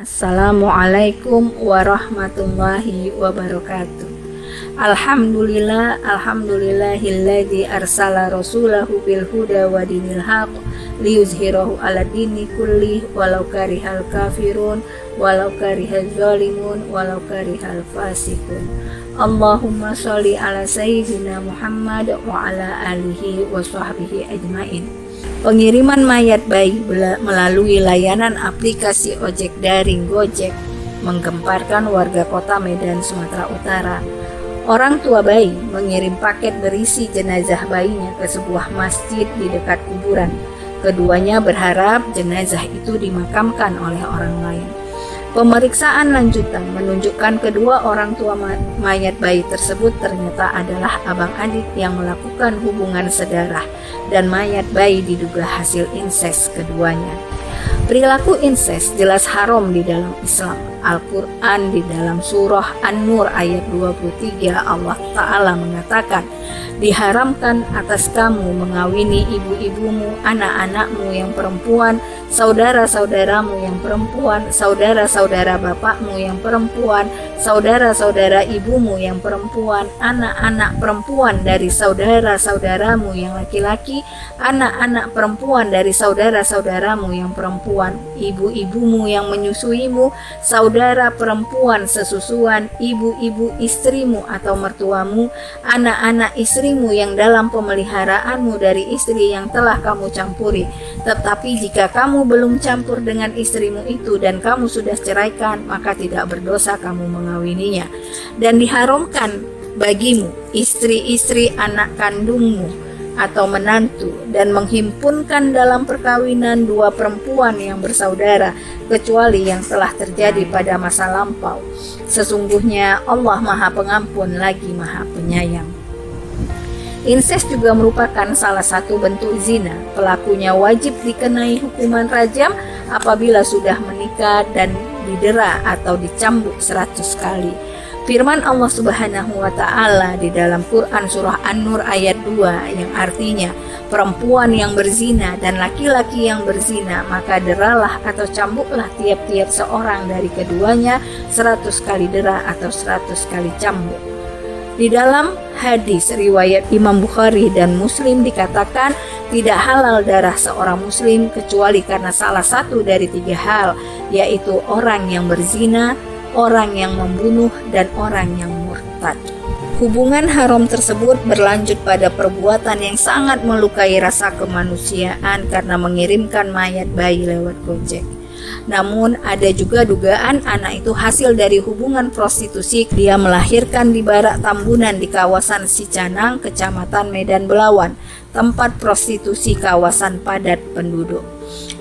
Assalamualaikum warahmatullahi wabarakatuh. Alhamdulillahilladzi arsala rasulahu bil huda wa dinil haq liyuzhirahu ala dini kulli walau karihal kafirun walau karihal zalimun walau karihal fasikun. Allahumma sholli ala sayyidina Muhammad wa ala alihi wa sahbihi ajmain. Pengiriman mayat bayi melalui layanan aplikasi ojek daring Gojek menggemparkan warga kota Medan, Sumatera Utara. Orang tua bayi mengirim paket berisi jenazah bayinya ke sebuah masjid di dekat kuburan. Keduanya berharap jenazah itu dimakamkan oleh orang lain. Pemeriksaan lanjutan menunjukkan kedua orang tua mayat bayi tersebut ternyata adalah abang adik yang melakukan hubungan sedarah dan mayat bayi diduga hasil inses keduanya. Perilaku inses jelas haram di dalam Islam. Al-Quran di dalam surah An-Nur ayat 23 Allah Ta'ala mengatakan, diharamkan atas kamu mengawini ibu-ibumu, anak-anakmu yang perempuan, saudara-saudaramu yang perempuan, saudara-saudara bapakmu yang perempuan, saudara-saudara ibumu yang perempuan, anak-anak perempuan dari saudara-saudaramu yang laki-laki, anak-anak perempuan dari saudara-saudaramu yang perempuan, ibu-ibumu yang menyusuimu, saudara perempuan sesusuan, ibu-ibu istrimu atau mertuamu, anak-anak istrimu yang dalam pemeliharaanmu dari istri yang telah kamu campuri. Tetapi jika kamu belum campur dengan istrimu itu dan kamu sudah ceraikan, maka tidak berdosa kamu mengawininya. Dan diharamkan bagimu istri-istri anak kandungmu atau menantu dan menghimpunkan dalam perkawinan dua perempuan yang bersaudara kecuali yang telah terjadi pada masa lampau. Sesungguhnya Allah Maha Pengampun lagi Maha Penyayang. Inses juga merupakan salah satu bentuk zina. Pelakunya wajib dikenai hukuman rajam apabila sudah menikah dan didera atau dicambuk 100 kali. Firman Allah Subhanahu wa Ta'ala di dalam Quran surah An-Nur ayat 2 yang artinya perempuan yang berzina dan laki-laki yang berzina, maka deralah atau cambuklah tiap-tiap seorang dari keduanya 100 kali dera atau 100 kali cambuk. Di dalam hadis riwayat Imam Bukhari dan Muslim dikatakan tidak halal darah seorang muslim kecuali karena salah satu dari 3 hal, yaitu orang yang berzina, orang yang membunuh, dan orang yang murtad. Hubungan haram tersebut berlanjut pada perbuatan yang sangat melukai rasa kemanusiaan karena mengirimkan mayat bayi lewat Gojek. Namun ada juga dugaan anak itu hasil dari hubungan prostitusi. Dia melahirkan di Barak Tambunan di kawasan Cicanang, Kecamatan Medan Belawan, tempat prostitusi kawasan padat penduduk.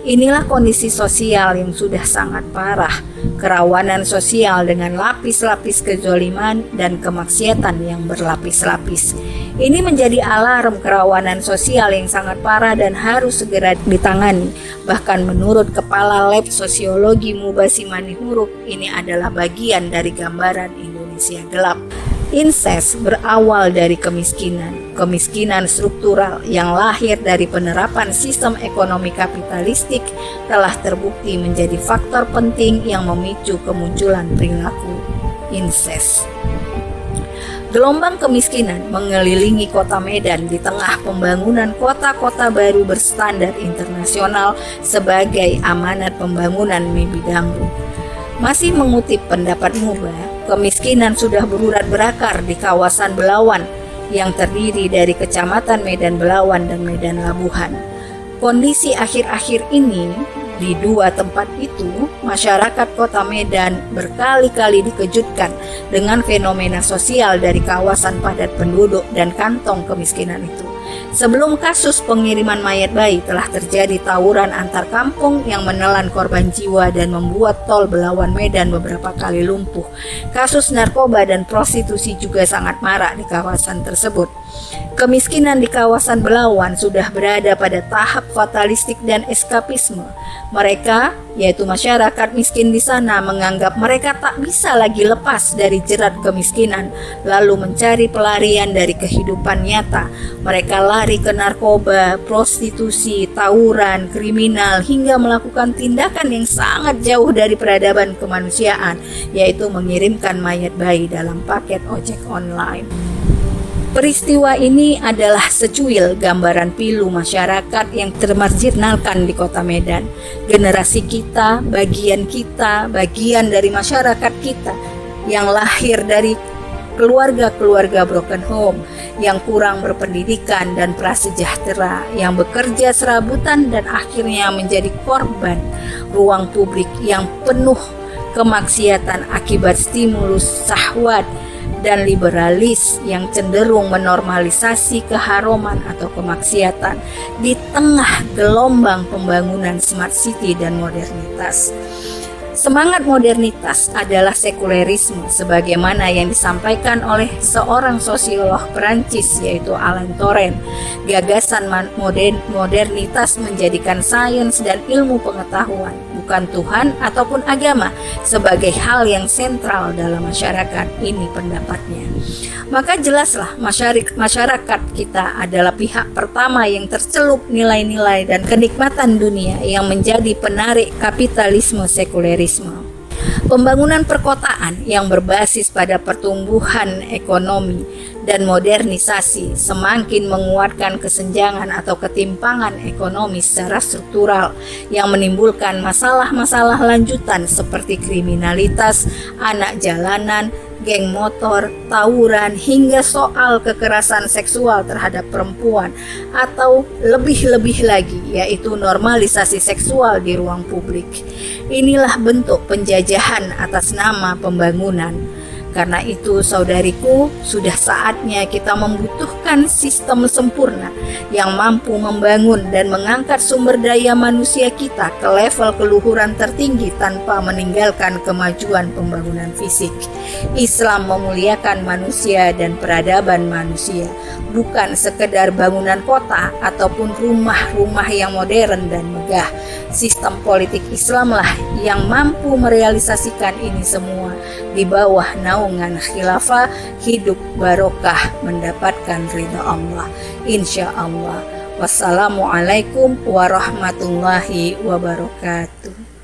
Inilah kondisi sosial yang sudah sangat parah, kerawanan sosial dengan lapis-lapis kezoliman dan kemaksiatan yang berlapis-lapis. Ini menjadi alarm kerawanan sosial yang sangat parah dan harus segera ditangani. Bahkan menurut Kepala Lab Sosiologi Mubasi Manihuruk, ini adalah bagian dari gambaran Indonesia gelap. Inses berawal dari kemiskinan struktural yang lahir dari penerapan sistem ekonomi kapitalistik telah terbukti menjadi faktor penting yang memicu kemunculan perilaku inses. Gelombang kemiskinan mengelilingi kota Medan di tengah pembangunan kota-kota baru berstandar internasional sebagai amanat pembangunan Mebidangru. Masih mengutip pendapat Mubah, kemiskinan sudah berurat berakar di kawasan Belawan yang terdiri dari Kecamatan Medan Belawan dan Medan Labuhan. Kondisi akhir-akhir ini di dua tempat itu, masyarakat kota Medan berkali-kali dikejutkan dengan fenomena sosial dari kawasan padat penduduk dan kantong kemiskinan itu. Sebelum kasus pengiriman mayat bayi telah terjadi tawuran antar kampung yang menelan korban jiwa dan membuat tol Belawan Medan beberapa kali lumpuh. Kasus narkoba dan prostitusi juga sangat marak di kawasan tersebut. Kemiskinan di kawasan Belawan sudah berada pada tahap fatalistik dan eskapisme. Mereka, yaitu masyarakat miskin di sana, menganggap mereka tak bisa lagi lepas dari jerat kemiskinan, lalu mencari pelarian dari kehidupan nyata. Mereka lari ke narkoba, prostitusi, tawuran, kriminal, hingga melakukan tindakan yang sangat jauh dari peradaban kemanusiaan, yaitu mengirimkan mayat bayi dalam paket ojek online. Peristiwa ini adalah secuil gambaran pilu masyarakat yang termarginalkan di kota Medan. Generasi kita, bagian dari masyarakat kita yang lahir dari keluarga-keluarga broken home, yang kurang berpendidikan dan prasejahtera, yang bekerja serabutan dan akhirnya menjadi korban ruang publik yang penuh kemaksiatan akibat stimulus syahwat dan liberalis yang cenderung menormalisasi keharuman atau kemaksiatan di tengah gelombang pembangunan smart city dan modernitas. Semangat modernitas adalah sekulerisme sebagaimana yang disampaikan oleh seorang sosiolog Perancis yaitu Alain Touraine. Gagasan modernitas menjadikan sains dan ilmu pengetahuan, bukan Tuhan ataupun agama, sebagai hal yang sentral dalam masyarakat. Ini pendapatnya. Maka jelaslah masyarakat kita adalah pihak pertama yang tercelup nilai-nilai dan kenikmatan dunia yang menjadi penarik kapitalisme sekulerisme. Pembangunan perkotaan yang berbasis pada pertumbuhan ekonomi dan modernisasi semakin menguatkan kesenjangan atau ketimpangan ekonomi secara struktural yang menimbulkan masalah-masalah lanjutan seperti kriminalitas, anak jalanan, geng motor, tawuran, hingga soal kekerasan seksual terhadap perempuan, atau lebih-lebih lagi yaitu normalisasi seksual di ruang publik. Inilah bentuk penjajahan atas nama pembangunan. Karena itu saudariku, sudah saatnya kita membutuhkan sistem sempurna yang mampu membangun dan mengangkat sumber daya manusia kita ke level keluhuran tertinggi tanpa meninggalkan kemajuan pembangunan fisik. Islam memuliakan manusia dan peradaban manusia, bukan sekedar bangunan kota ataupun rumah-rumah yang modern dan megah. Sistem politik Islamlah yang mampu merealisasikan ini semua di bawah naungan khilafah, hidup barokah, mendapatkan ridha Allah. Insya Allah. Wassalamualaikum warahmatullahi wabarakatuh.